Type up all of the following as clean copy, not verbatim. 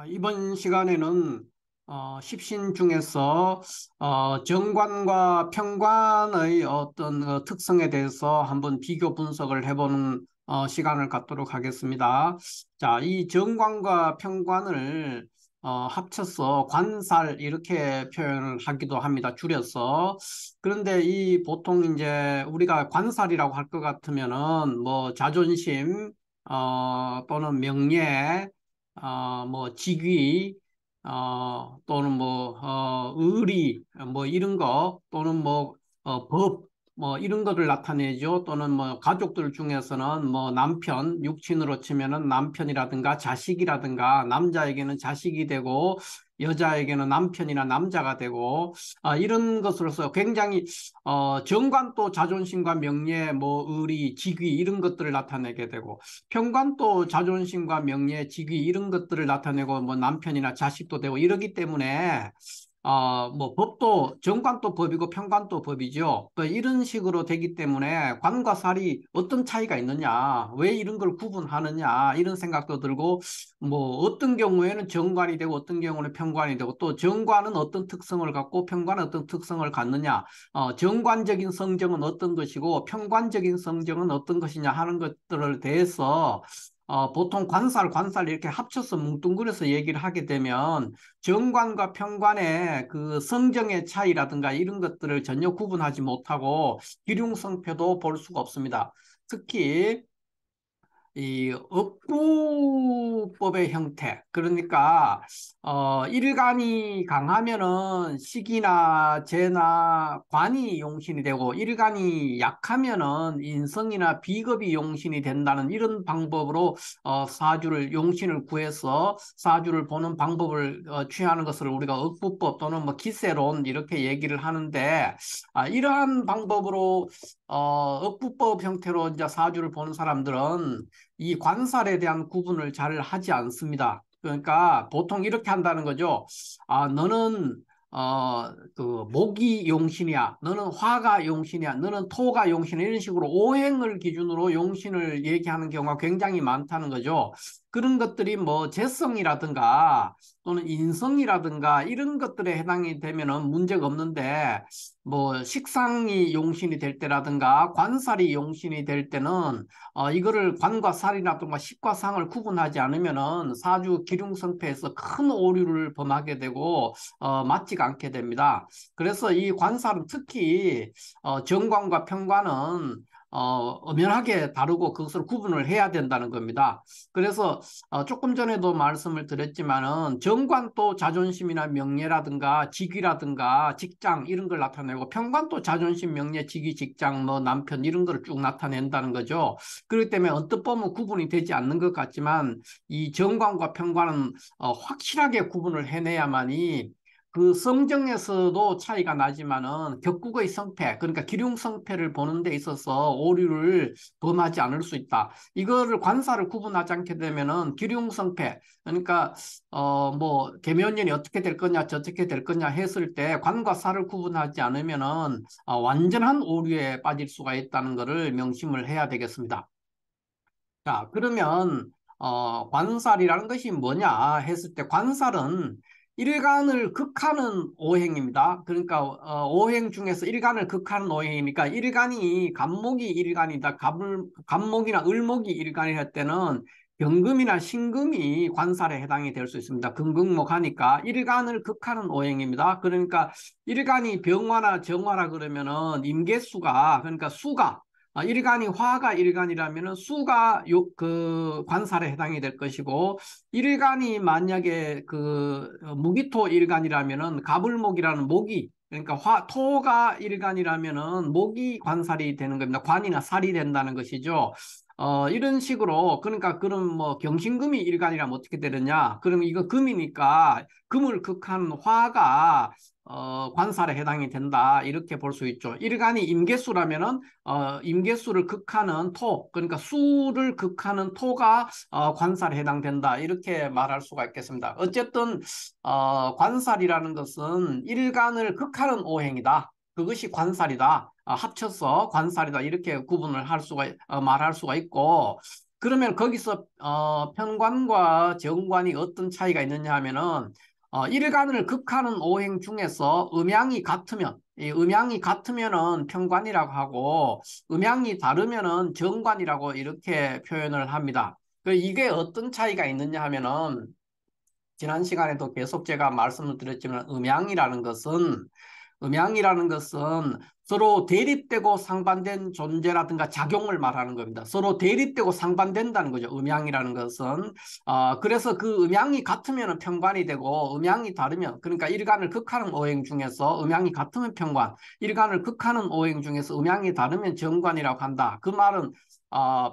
이번 시간에는 십신 중에서 정관과 평관의 어떤 특성에 대해서 한번 비교 분석을 해보는 시간을 갖도록 하겠습니다. 자, 이 정관과 평관을 합쳐서 관살 이렇게 표현을 하기도 합니다. 줄여서. 그런데 이 보통 이제 우리가 관살이라고 할 것 같으면은 뭐 자존심 또는 명예 뭐 직위, 또는 뭐 의리, 뭐 이런 거, 또는 뭐 법, 뭐 이런 거를 나타내죠. 또는 뭐 가족들 중에서는 뭐 남편, 육친으로 치면은 남편이라든가 자식이라든가, 남자에게는 자식이 되고 여자에게는 남편이나 남자가 되고, 이런 것으로서 굉장히 정관도 자존심과 명예, 뭐 의리, 직위 이런 것들을 나타내게 되고, 평관도 자존심과 명예, 직위 이런 것들을 나타내고 뭐 남편이나 자식도 되고 이러기 때문에 뭐 법도 정관도 법이고 평관도 법이죠. 이런 식으로 되기 때문에 관과 살이 어떤 차이가 있느냐, 왜 이런 걸 구분하느냐 이런 생각도 들고, 뭐 어떤 경우에는 정관이 되고 어떤 경우는 평관이 되고, 또 정관은 어떤 특성을 갖고 평관은 어떤 특성을 갖느냐, 정관적인 성정은 어떤 것이고 평관적인 성정은 어떤 것이냐 하는 것들을 대해서 보통 관살 이렇게 합쳐서 뭉뚱그려서 얘기를 하게 되면 정관과 평관의 그 성정의 차이라든가 이런 것들을 전혀 구분하지 못하고 기륭성패도 볼 수가 없습니다. 특히 이 억부법의 형태, 그러니까 일간이 강하면은 식이나 재나 관이 용신이 되고, 일간이 약하면은 인성이나 비겁이 용신이 된다는 이런 방법으로 사주를 용신을 구해서 사주를 보는 방법을 취하는 것을 우리가 억부법 또는 뭐 기세론 이렇게 얘기를 하는데, 이러한 방법으로 억부법 형태로 이제 사주를 보는 사람들은 이 관살에 대한 구분을 잘 하지 않습니다. 그러니까 보통 이렇게 한다는 거죠. 너는 그 목이 용신이야, 너는 화가 용신이야, 너는 토가 용신이야, 이런 식으로 오행을 기준으로 용신을 얘기하는 경우가 굉장히 많다는 거죠. 그런 것들이 뭐 재성이라든가 또는 인성이라든가 이런 것들에 해당이 되면은 문제가 없는데, 뭐 식상이 용신이 될 때라든가 관살이 용신이 될 때는 이거를 관과 살이라든가 식과 상을 구분하지 않으면은 사주 기륭성패에서 큰 오류를 범하게 되고 맞지가 않게 됩니다. 그래서 이 관살은 특히 정관과 평관은 엄연하게 다르고 그것을 구분을 해야 된다는 겁니다. 그래서 조금 전에도 말씀을 드렸지만은 정관도 자존심이나 명예라든가 직위라든가 직장 이런 걸 나타내고, 평관도 자존심, 명예, 직위, 직장, 뭐 남편 이런 걸 쭉 나타낸다는 거죠. 그렇기 때문에 언뜻 보면 구분이 되지 않는 것 같지만 이 정관과 평관은 확실하게 구분을 해내야만이, 그 성정에서도 차이가 나지만은 격국의 성패, 그러니까 기륭성패를 보는 데 있어서 오류를 범하지 않을 수 있다. 이거를 관사를 구분하지 않게 되면은 기륭성패, 그러니까 뭐 계면년이 어떻게 될 거냐 저떻게 될 거냐 했을 때 관과 사를 구분하지 않으면은 완전한 오류에 빠질 수가 있다는 것을 명심을 해야 되겠습니다. 자, 그러면 관살이라는 것이 뭐냐 했을 때, 관살은 일간을 극하는 오행입니다. 그러니까 오행 중에서 일간을 극하는 오행이니까, 일간이 간목이 일간이다, 간목이나 을목이 일간이 할 때는 경금이나 신금이 관살에 해당이 될 수 있습니다. 금극목하니까 일간을 극하는 오행입니다. 그러니까 일간이 병화나 정화라 그러면은 임계수가, 그러니까 수가, 일간이 화가 일간이라면은 수가 그 관살에 해당이 될 것이고, 일간이 만약에 그 무기토 일간이라면은 갑을목이라는 목이, 그러니까 토가 일간이라면은 목이 관살이 되는 겁니다. 관이나 살이 된다는 것이죠. 이런 식으로, 그러니까 그럼 뭐 경신금이 일간이라면 어떻게 되느냐? 그럼 이거 금이니까 금을 극한 화가 관살에 해당이 된다, 이렇게 볼 수 있죠. 일간이 임계수라면은 임계수를 극하는 토, 그러니까 수를 극하는 토가 관살에 해당된다, 이렇게 말할 수가 있겠습니다. 어쨌든 관살이라는 것은 일간을 극하는 오행이다, 그것이 관살이다, 합쳐서 관살이다, 이렇게 구분을 할 수가 말할 수가 있고, 그러면 거기서 편관과 정관이 어떤 차이가 있느냐 하면은 일간을 극하는 오행 중에서 음양이 같으면 이 음양이 같으면은 편관이라고 하고 음양이 다르면은 정관이라고 이렇게 표현을 합니다. 이게 어떤 차이가 있느냐 하면은 지난 시간에도 계속 제가 말씀을 드렸지만 음양이라는 것은 서로 대립되고 상반된 존재라든가 작용을 말하는 겁니다. 서로 대립되고 상반된다는 거죠. 음양이라는 것은. 그래서 그 음양이 같으면 편관이 되고 음양이 다르면 그러니까 일간을 극하는 오행 중에서 음양이 같으면 편관, 일간을 극하는 오행 중에서 음양이 다르면 정관이라고 한다. 그 말은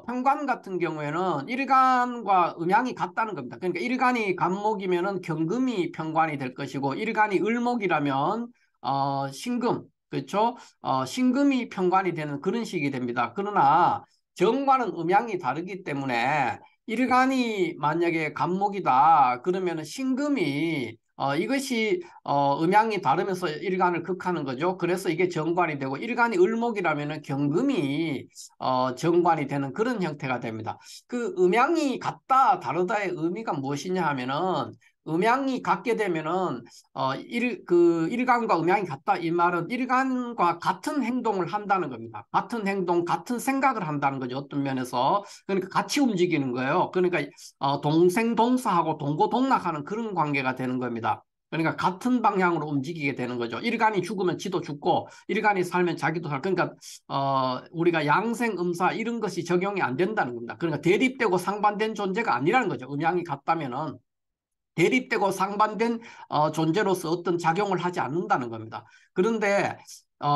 편관 같은 경우에는 일간과 음양이 같다는 겁니다. 그러니까 일간이 간목이면은 경금이 편관이 될 것이고 일간이 을목이라면 신금, 그렇죠? 신금이 편관이 되는 그런 식이 됩니다. 그러나 정관은 음양이 다르기 때문에 일간이 만약에 간목이다 그러면 신금이 이것이 음양이 다르면서 일간을 극하는 거죠. 그래서 이게 정관이 되고 일간이 을목이라면 경금이 정관이 되는 그런 형태가 됩니다. 그 음양이 같다 다르다의 의미가 무엇이냐 하면은 음양이 같게 되면은 그 일간과 음양이 같다 이 말은 일간과 같은 행동을 한다는 겁니다. 같은 행동, 같은 생각을 한다는 거죠. 어떤 면에서 그러니까 같이 움직이는 거예요. 그러니까 동생동사하고 동고동락하는 그런 관계가 되는 겁니다. 그러니까 같은 방향으로 움직이게 되는 거죠. 일간이 죽으면 지도 죽고 일간이 살면 자기도 살. 그러니까 우리가 양생음사 이런 것이 적용이 안 된다는 겁니다. 그러니까 대립되고 상반된 존재가 아니라는 거죠. 음양이 같다면은. 대립되고 상반된 존재로서 어떤 작용을 하지 않는다는 겁니다. 그런데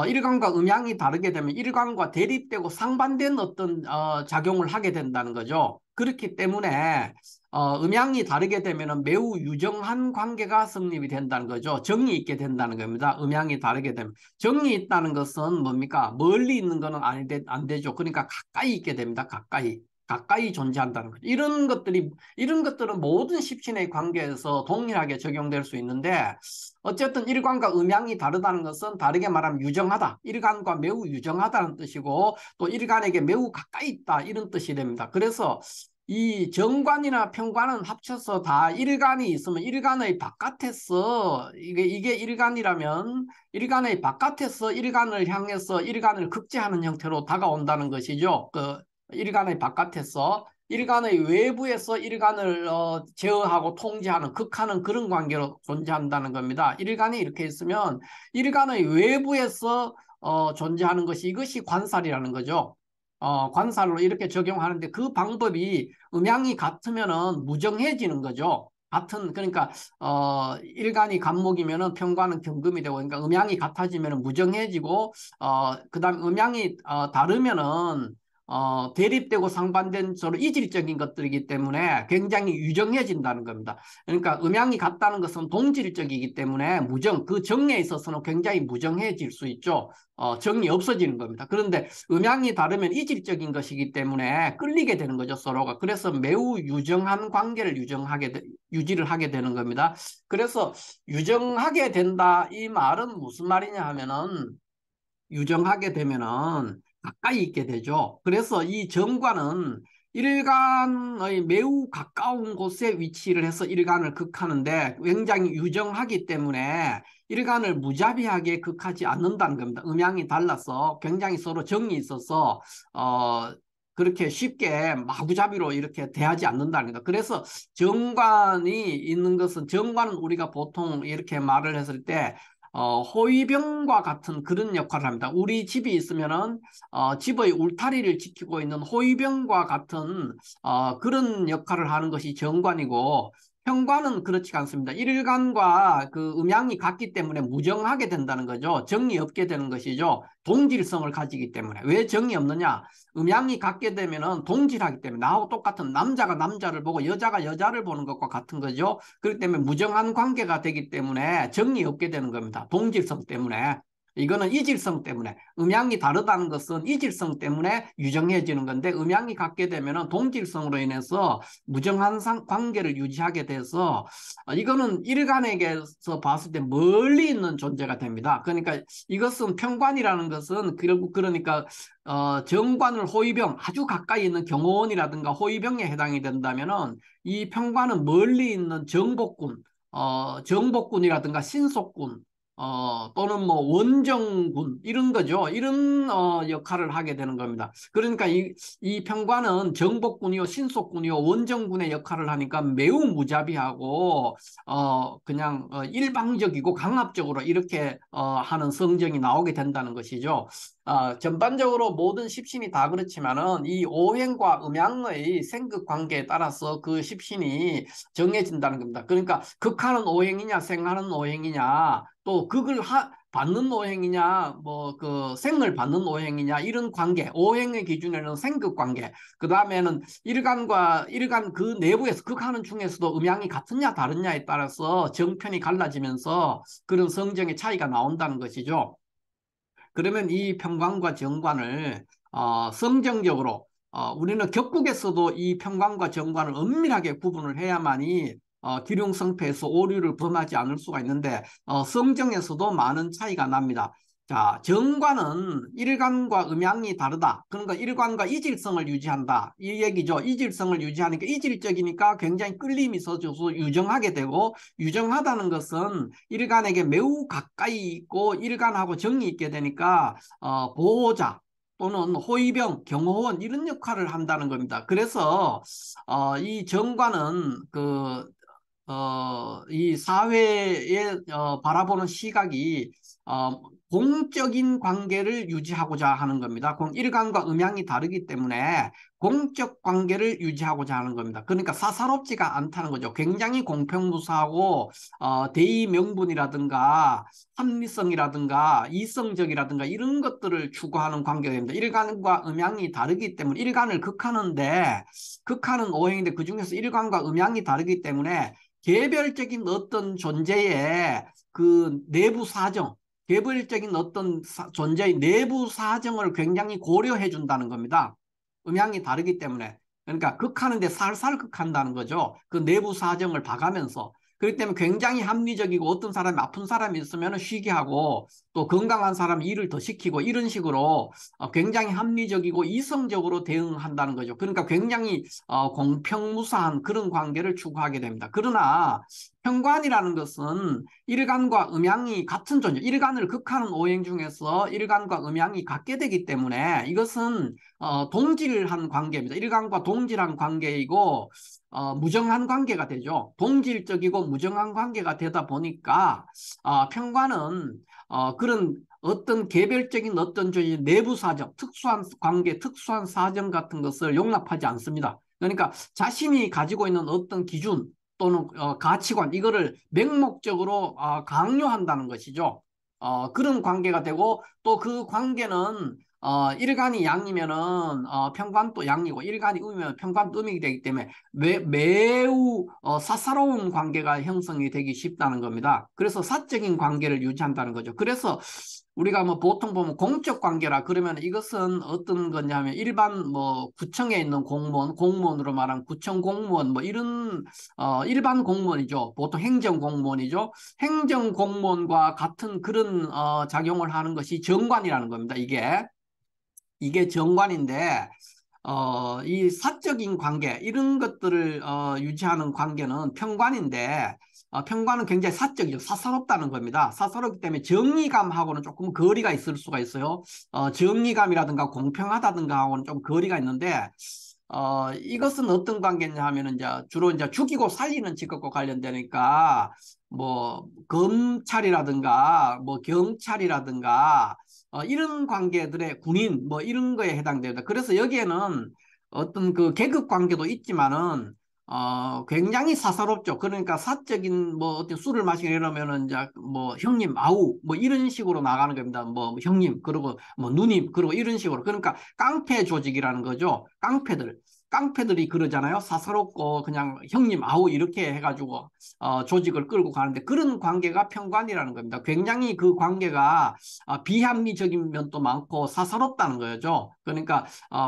일간과 음양이 다르게 되면 일간과 대립되고 상반된 어떤 작용을 하게 된다는 거죠. 그렇기 때문에 음양이 다르게 되면 매우 유정한 관계가 성립이 된다는 거죠. 정이 있게 된다는 겁니다. 음양이 다르게 되면. 정이 있다는 것은 뭡니까? 멀리 있는 것은 안 되죠. 그러니까 가까이 있게 됩니다. 가까이 존재한다는 거죠. 이런 것들은 모든 십신의 관계에서 동일하게 적용될 수 있는데, 어쨌든 일간과 음양이 다르다는 것은 다르게 말하면 유정하다. 일간과 매우 유정하다는 뜻이고, 또 일간에게 매우 가까이 있다. 이런 뜻이 됩니다. 그래서 이 정관이나 편관은 합쳐서 다 일간이 있으면 일간의 바깥에서, 이게 일간이라면 일간의 바깥에서 일간을 향해서 일간을 극제하는 형태로 다가온다는 것이죠. 일간의 바깥에서 일간의 외부에서 일간을 제어하고 통제하는 극하는 그런 관계로 존재한다는 겁니다. 일간이 이렇게 있으면 일간의 외부에서 존재하는 것이 이것이 관살이라는 거죠. 관살로 이렇게 적용하는데 그 방법이 음양이 같으면은 무정해지는 거죠. 그러니까 일간이 간목이면은 편관은 경금이 되고 그러니까 음양이 같아지면은 무정해지고 그다음 음양이 다르면은 대립되고 상반된 서로 이질적인 것들이기 때문에 굉장히 유정해진다는 겁니다. 그러니까 음양이 같다는 것은 동질적이기 때문에 그 정에 있어서는 굉장히 무정해질 수 있죠. 정이 없어지는 겁니다. 그런데 음양이 다르면 이질적인 것이기 때문에 끌리게 되는 거죠, 서로가. 그래서 매우 유정한 관계를 유지를 하게 되는 겁니다. 그래서 유정하게 된다 이 말은 무슨 말이냐 하면은 유정하게 되면은 가까이 있게 되죠. 그래서 이 정관은 일간의 매우 가까운 곳에 위치를 해서 일간을 극하는데 굉장히 유정하기 때문에 일간을 무자비하게 극하지 않는다는 겁니다. 음양이 달라서 굉장히 서로 정이 있어서 그렇게 쉽게 마구잡이로 이렇게 대하지 않는다는 겁니다. 그래서 정관은 우리가 보통 이렇게 말을 했을 때 호위병과 같은 그런 역할을 합니다. 우리 집이 있으면은 집의 울타리를 지키고 있는 호위병과 같은 그런 역할을 하는 것이 정관이고 현관은 그렇지 않습니다. 일간과 그 음양이 같기 때문에 무정하게 된다는 거죠. 정이 없게 되는 것이죠. 동질성을 가지기 때문에. 왜 정이 없느냐? 음양이 같게 되면은 동질하기 때문에 나하고 똑같은 남자가 남자를 보고 여자가 여자를 보는 것과 같은 거죠. 그렇기 때문에 무정한 관계가 되기 때문에 정이 없게 되는 겁니다. 동질성 때문에. 이거는 이질성 때문에, 음양이 다르다는 것은 이질성 때문에 유정해지는 건데, 음양이 같게 되면은 동질성으로 인해서 무정한 관계를 유지하게 돼서 이거는 일간에게서 봤을 때 멀리 있는 존재가 됩니다. 그러니까 이것은 평관이라는 것은 결국 그러니까 정관을 호위병 아주 가까이 있는 경호원이라든가 호위병에 해당이 된다면은 이 평관은 멀리 있는 정복군, 정복군이라든가 신속군, 또는 뭐 원정군 이런 거죠. 이런 역할을 하게 되는 겁니다. 그러니까 이 평관은 정복군이요, 신속군이요, 원정군의 역할을 하니까 매우 무자비하고 그냥 일방적이고 강압적으로 이렇게 하는 성정이 나오게 된다는 것이죠. 전반적으로 모든 십신이 다 그렇지만은 이 오행과 음양의 생극 관계에 따라서 그 십신이 정해진다는 겁니다. 그러니까 극하는 오행이냐 생하는 오행이냐 또 극을 받는 오행이냐 뭐 그 생을 받는 오행이냐 이런 관계, 오행의 기준에는 생극 관계, 그 다음에는 일간과 일간 그 내부에서 극하는 중에서도 음양이 같으냐 다르냐에 따라서 정편이 갈라지면서 그런 성정의 차이가 나온다는 것이죠. 그러면 이 평관과 정관을 성정적으로 우리는 격국에서도 이 평관과 정관을 엄밀하게 구분을 해야만이 기룡성패에서 오류를 범하지 않을 수가 있는데 성정에서도 많은 차이가 납니다. 자, 정관은 일간과 음양이 다르다. 그러니까 일관과 이질성을 유지한다. 이 얘기죠. 이질성을 유지하니까 이질적이니까 굉장히 끌림이 있어져서 유정하게 되고 유정하다는 것은 일간에게 매우 가까이 있고 일간하고 정이 있게 되니까 보호자 또는 호위병, 경호원 이런 역할을 한다는 겁니다. 그래서 이 정관은 이 사회에 바라보는 시각이 공적인 관계를 유지하고자 하는 겁니다. 일간과 음양이 다르기 때문에 공적 관계를 유지하고자 하는 겁니다. 그러니까 사사롭지가 않다는 거죠. 굉장히 공평무사하고 대의 명분이라든가 합리성이라든가 이성적이라든가 이런 것들을 추구하는 관계가 됩니다. 일간과 음양이 다르기 때문에 일간을 극하는데 극하는 오행인데 그중에서 일간과 음양이 다르기 때문에 개별적인 어떤 존재의 그 내부 사정, 개별적인 어떤 존재의 내부 사정을 굉장히 고려해 준다는 겁니다. 음향이 다르기 때문에. 그러니까 극하는데 살살 극한다는 거죠. 그 내부 사정을 봐가면서. 그렇기 때문에 굉장히 합리적이고 어떤 사람이 아픈 사람이 있으면 쉬게 하고 또 건강한 사람 일을 더 시키고 이런 식으로 굉장히 합리적이고 이성적으로 대응한다는 거죠. 그러니까 굉장히 공평무사한 그런 관계를 추구하게 됩니다. 그러나 평관이라는 것은 일간과 음양이 같은 존재, 일간을 극하는 오행 중에서 일간과 음양이 같게 되기 때문에 이것은 동질한 관계입니다. 일간과 동질한 관계이고 무정한 관계가 되죠. 동질적이고 무정한 관계가 되다 보니까 평관은 그런 어떤 개별적인 어떤 내부 사정, 특수한 관계, 특수한 사정 같은 것을 용납하지 않습니다. 그러니까 자신이 가지고 있는 어떤 기준 또는 가치관 이거를 맹목적으로 강요한다는 것이죠. 그런 관계가 되고 또 그 관계는 일간이 양이면은 평관도 양이고 일간이 음이면 평관도 음이기 되기 때문에 매우 사사로운 관계가 형성이 되기 쉽다는 겁니다. 그래서 사적인 관계를 유지한다는 거죠. 그래서 우리가 뭐 보통 보면 공적 관계라 그러면 이것은 어떤 거냐면 일반 뭐 구청에 있는 공무원, 공무원으로 말하면 구청 공무원 뭐 이런 일반 공무원이죠. 보통 행정 공무원이죠. 행정 공무원과 같은 그런 작용을 하는 것이 정관이라는 겁니다. 이게 정관인데 이 사적인 관계 이런 것들을 유지하는 관계는 평관인데 평관은 굉장히 사적이죠. 사사롭다는 겁니다. 사사롭기 때문에 정의감하고는 조금 거리가 있을 수가 있어요. 정의감이라든가 공평하다든가 하고는 좀 거리가 있는데 이것은 어떤 관계냐 하면은 이제 주로 이제 죽이고 살리는 직업과 관련되니까 뭐 검찰이라든가 뭐 경찰이라든가 이런 관계들의 군인 뭐 이런 거에 해당됩니다. 그래서 여기에는 어떤 그 계급 관계도 있지만은 굉장히 사사롭죠. 그러니까 사적인 뭐 어떤 술을 마시게 이러면은 이제 뭐 형님 아우 뭐 이런 식으로 나가는 겁니다. 뭐 형님 그리고 뭐 누님 그리고 이런 식으로 그러니까 깡패 조직이라는 거죠. 깡패들. 깡패들이 그러잖아요. 사사롭고 그냥 형님 아우 이렇게 해가지고 조직을 끌고 가는데 그런 관계가 평관이라는 겁니다. 굉장히 그 관계가 비합리적인 면도 많고 사사롭다는 거죠. 그러니까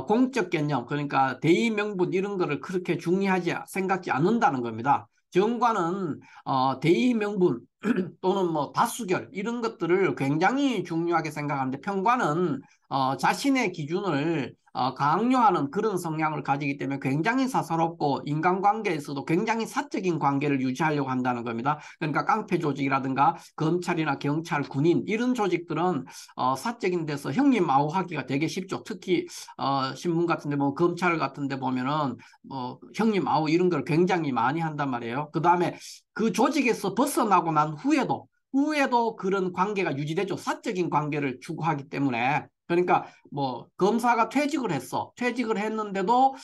공적 개념, 그러니까 대의 명분 이런 거를 그렇게 중요하지 생각지 않는다는 겁니다. 정관은 대의 명분 또는 뭐 다수결 이런 것들을 굉장히 중요하게 생각하는데 평관은 자신의 기준을 강요하는 그런 성향을 가지기 때문에 굉장히 사사롭고 인간관계에서도 굉장히 사적인 관계를 유지하려고 한다는 겁니다. 그러니까 깡패 조직이라든가 검찰이나 경찰, 군인 이런 조직들은 사적인 데서 형님 아우하기가 되게 쉽죠. 특히 신문 같은데 뭐 검찰 같은데 보면은 뭐 형님 아우 이런 걸 굉장히 많이 한단 말이에요. 그다음에 그 조직에서 벗어나고 난 후에도 그런 관계가 유지되죠. 사적인 관계를 추구하기 때문에. 그러니까 뭐 검사가 퇴직을 했어. 퇴직을 했는데도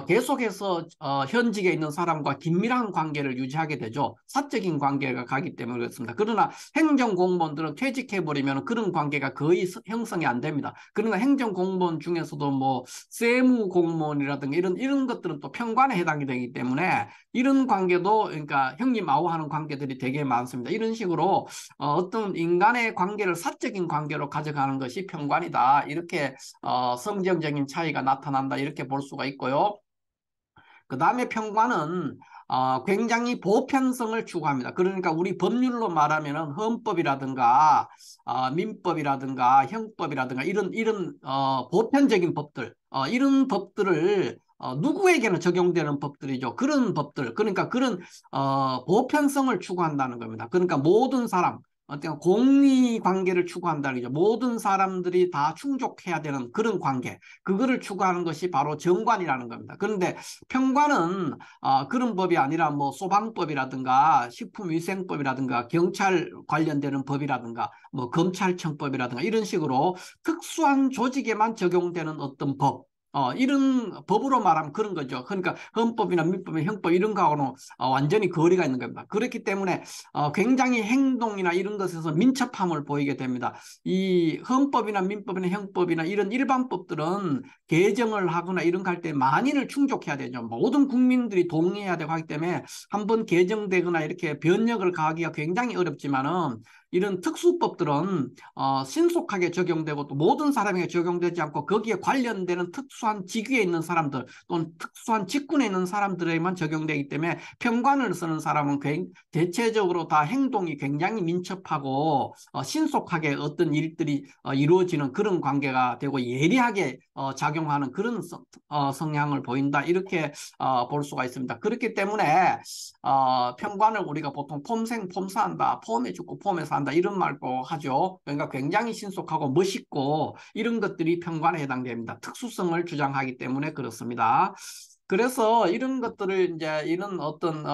계속해서 현직에 있는 사람과 긴밀한 관계를 유지하게 되죠. 사적인 관계가 가기 때문에 그렇습니다. 그러나 행정공무원들은 퇴직해버리면 그런 관계가 거의 형성이 안 됩니다. 그러나 행정공무원 중에서도 뭐 세무공무원이라든가 이런 것들은 또 평관에 해당이 되기 때문에 이런 관계도 그러니까 형님 아우하는 관계들이 되게 많습니다. 이런 식으로 어떤 인간의 관계를 사적인 관계로 가져가는 것이 평관이다. 이렇게 성경적인 차이가 나타난다. 이렇게 볼 수가 있고요. 그 다음에 평관은 굉장히 보편성을 추구합니다. 그러니까 우리 법률로 말하면은 헌법이라든가 민법이라든가 형법이라든가 이런 보편적인 법들 이런 법들을 누구에게나 적용되는 법들이죠. 그런 법들 그러니까 그런 보편성을 추구한다는 겁니다. 그러니까 모든 사람 어떤 공리 관계를 추구한다는 거죠. 모든 사람들이 다 충족해야 되는 그런 관계 그거를 추구하는 것이 바로 정관이라는 겁니다. 그런데 평관은 그런 법이 아니라 뭐 소방법이라든가 식품위생법이라든가 경찰 관련되는 법이라든가 뭐 검찰청법이라든가 이런 식으로 특수한 조직에만 적용되는 어떤 법 이런 법으로 말하면 그런 거죠. 그러니까 헌법이나 민법이나 형법 이런 거하고는 완전히 거리가 있는 겁니다. 그렇기 때문에 굉장히 행동이나 이런 것에서 민첩함을 보이게 됩니다. 이 헌법이나 민법이나 형법이나 이런 일반법들은 개정을 하거나 이런 거 할 때 만인을 충족해야 되죠. 모든 국민들이 동의해야 되고 하기 때문에 한번 개정되거나 이렇게 변혁을 가하기가 굉장히 어렵지만은 이런 특수법들은 신속하게 적용되고 또 모든 사람에게 적용되지 않고 거기에 관련되는 특수한 직위에 있는 사람들 또는 특수한 직군에 있는 사람들에게만 적용되기 때문에 평관을 쓰는 사람은 대체적으로 다 행동이 굉장히 민첩하고 신속하게 어떤 일들이 이루어지는 그런 관계가 되고 예리하게 작용하는 그런 성향을 보인다 이렇게 볼 수가 있습니다. 그렇기 때문에 평관을 우리가 보통 폼생 폼사한다 폼에 죽고 폼에 산다 이런 말도 하죠. 그러니까 굉장히 신속하고 멋있고 이런 것들이 평관에 해당됩니다. 특수성을 주장하기 때문에 그렇습니다. 그래서 이런 것들을 이제 이런 어떤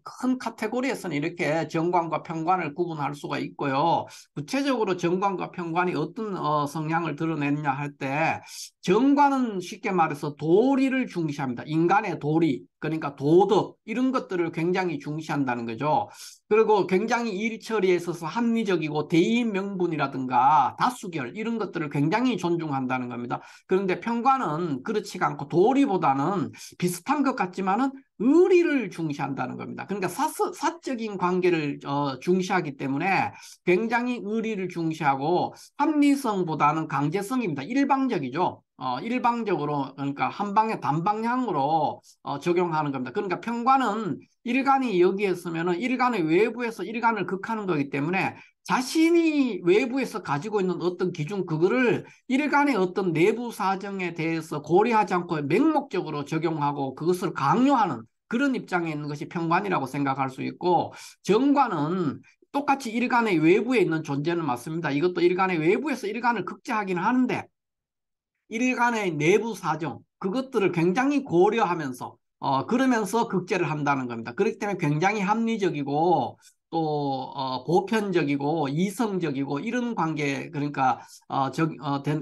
큰 카테고리에서는 이렇게 정관과 평관을 구분할 수가 있고요. 구체적으로 정관과 평관이 어떤 성향을 드러내느냐 할 때 정관은 쉽게 말해서 도리를 중시합니다. 인간의 도리, 그러니까 도덕 이런 것들을 굉장히 중시한다는 거죠. 그리고 굉장히 일 처리에 있어서 합리적이고 대의 명분이라든가 다수결 이런 것들을 굉장히 존중한다는 겁니다. 그런데 평관은 그렇지가 않고 도리보다는 비슷한 것 같지만은 의리를 중시한다는 겁니다. 그러니까 사적인 관계를 중시하기 때문에 굉장히 의리를 중시하고 합리성보다는 강제성입니다. 일방적이죠. 일방적으로 그러니까 한 방에 단방향으로 적용하는 겁니다. 그러니까 평관은 일간이 여기에 있으면은 일간의 외부에서 일간을 극하는 거기 때문에 자신이 외부에서 가지고 있는 어떤 기준 그거를 일간의 어떤 내부 사정에 대해서 고려하지 않고 맹목적으로 적용하고 그것을 강요하는 그런 입장에 있는 것이 평관이라고 생각할 수 있고 정관은 똑같이 일간의 외부에 있는 존재는 맞습니다. 이것도 일간의 외부에서 일간을 극제하기는 하는데 일간의 내부 사정 그것들을 굉장히 고려하면서 그러면서 극제를 한다는 겁니다. 그렇기 때문에 굉장히 합리적이고 또 보편적이고 이성적이고 이런 관계 그러니까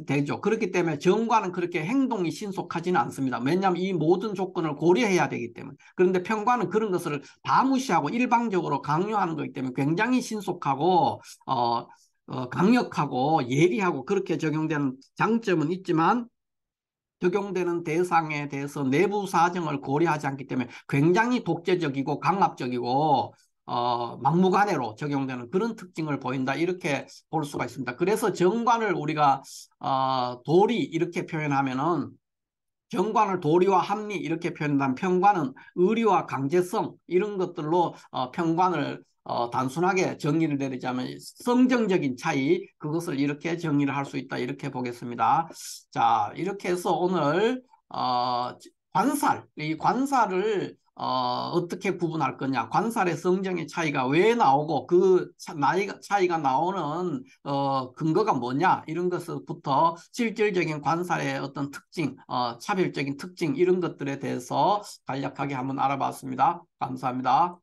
되죠. 그렇기 때문에 정과는 그렇게 행동이 신속하지는 않습니다. 왜냐하면 이 모든 조건을 고려해야 되기 때문에. 그런데 평과는 그런 것을 다 무시하고 일방적으로 강요하는 거기 때문에 굉장히 신속하고 강력하고 예리하고 그렇게 적용되는 장점은 있지만 적용되는 대상에 대해서 내부 사정을 고려하지 않기 때문에 굉장히 독재적이고 강압적이고 막무가내로 적용되는 그런 특징을 보인다. 이렇게 볼 수가 있습니다. 그래서 정관을 우리가 도리 이렇게 표현하면은 정관을 도리와 합리 이렇게 표현한다면 평관은 의리와 강제성 이런 것들로 평관을 단순하게 정의를 내리자면 성정적인 차이 그것을 이렇게 정의를 할 수 있다 이렇게 보겠습니다. 자 이렇게 해서 오늘 관살 이 관살을 어떻게 구분할 거냐 관살의 성정의 차이가 왜 나오고 그 차이가 나오는 근거가 뭐냐 이런 것부터 실질적인 관살의 어떤 특징 차별적인 특징 이런 것들에 대해서 간략하게 한번 알아봤습니다. 감사합니다.